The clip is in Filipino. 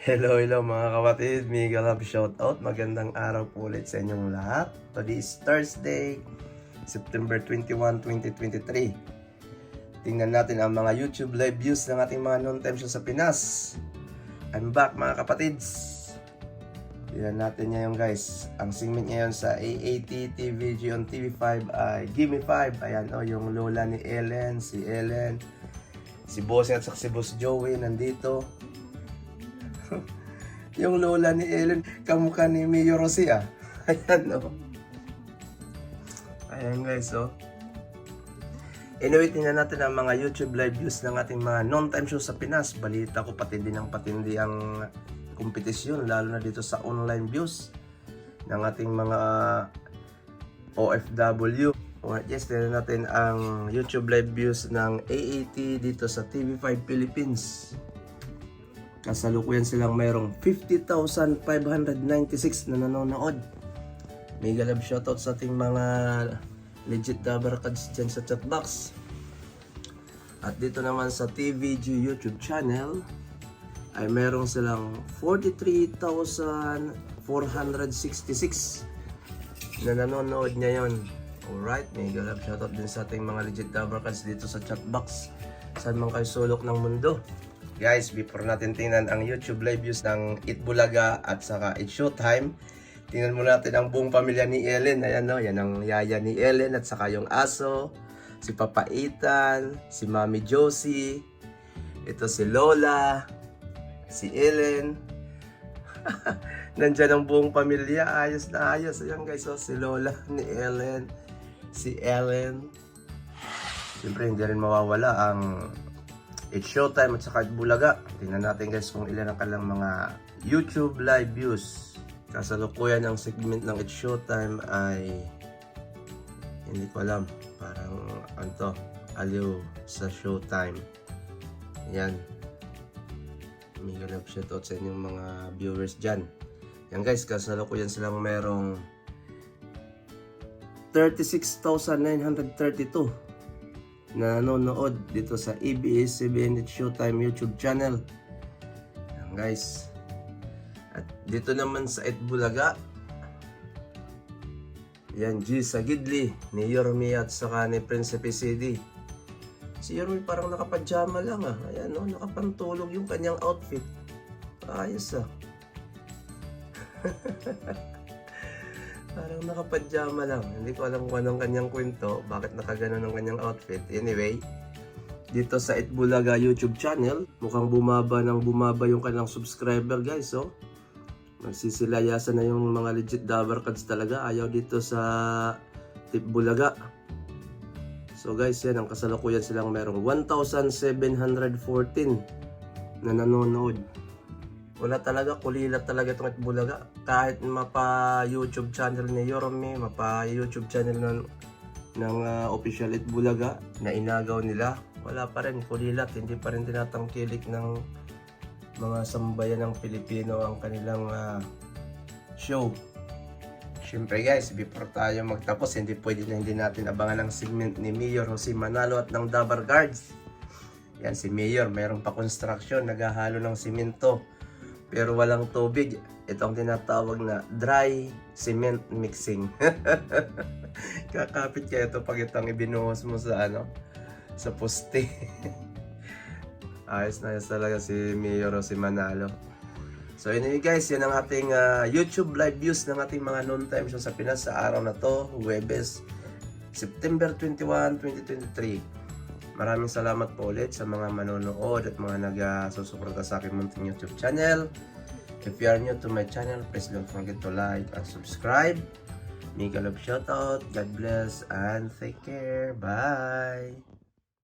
Hello mga kapatid, mega love shoutout. Magandang araw po ulit sa inyong lahat. Today is Thursday, September 21, 2023. Tingnan natin ang mga YouTube live views ng ating mga non-time show sa Pinas. I'm back mga kapatids. Tingnan natin ngayon guys. Ang segment ngayon sa AAT TVG on TV5 ay Gimme 5. Ayan yung lola ni Ellen, si Ellen, si Bossing at si Boss Joey nandito. Yung lola ni Ellen, kamukha ni Mayor Rossi ah. Ayan Ayan guys Anyway, tingnan natin ang mga YouTube live views ng ating mga non-time show sa Pinas. Balita ko patindi ng patindi ang kompetisyon, lalo na dito sa online views ng ating mga OFW. Yes, tingnan natin ang YouTube live views ng AAT dito sa TV5 Philippines. Kasalukuyan silang mayroong 50,596 na nanonood. Mega love shoutout sa ating mga legit dabarkads dyan sa chatbox. At dito naman sa TVG YouTube channel ay meron silang 43,466 na nanonood ngayon. Alright, mega love shoutout din sa ating mga legit dabarkads dito sa chatbox. Saan man kayo sulok ng mundo. Guys, before natin tingnan ang YouTube live views ng Itbulaga at saka It's Showtime, tingnan muna natin ang buong pamilya ni Ellen. Ayan yan ang yaya ni Ellen at saka yung aso, si Papa Ethan, si Mami Josie, ito si Lola, si Ellen. Nandyan ang buong pamilya, ayos na ayos. Ayan guys, si Lola ni Ellen, si Ellen. Siyempre hindi rin mawawala ang It's Showtime at saka Itbulaga. Tingnan natin guys kung ilan ang kanilang mga YouTube live views. Kasalukuyan ang segment ng It's Showtime ay hindi ko alam. Parang aliw sa Showtime. Yan. Mega love shoutout sa inyong mga viewers dyan. Yan guys, kasalukuyan silang merong 36,932 na nanonood dito sa ABS-CBN It's Showtime YouTube channel. Yan guys. At dito naman sa Itbulaga, yan G sa Gidli ni Yormi at saka ni Prinsipe CD. Si Yormi parang nakapajama lang ah. Ayan nakapantulog yung kanyang outfit. Ayos ah. Parang nakapadyama lang. Hindi ko alam kung anong kanyang kwento. Bakit nakaganon ang kanyang outfit. Anyway, dito sa Itbulaga YouTube channel, mukhang bumaba yung kanilang subscriber guys. Nagsisilayasan na yung mga legit dabarkads talaga. Ayaw dito sa Itbulaga. So guys, yan ang kasalukuyan silang merong 1,714 na nanonood. Wala talaga, kulilat talaga itong Itbulaga. Kahit mapa-YouTube channel ni Yormi, mapa-YouTube channel ng official Itbulaga na inagaw nila, wala pa rin, kulilat. Hindi pa rin tinatangkilik ng mga sambayan ng Pilipino ang kanilang show. Siyempre guys, before tayo magtapos, hindi pwede na hindi natin abangan ang segment ni Mayor Jose Manalo at ng Dabar Guards. Yan si Mayor, mayroong pa-construction, naghahalo ng simento. Pero walang tubig. Ito ang tinatawag na dry cement mixing. Kakapit kaya ito pag itong ibinuhos mo sa sa poste. Ayos na ayos talaga si Mayor Jose Manalo. So anyway guys, yan ang ating YouTube live views ng ating mga non-time show sa Pinas sa araw na to, Huwebes, September 21, 2023. Maraming salamat po ulit sa mga manonood at mga nagsusuporta sa aking munting YouTube channel. If you are new to my channel, please don't forget to like and subscribe. Mega love shoutout. God bless and take care. Bye!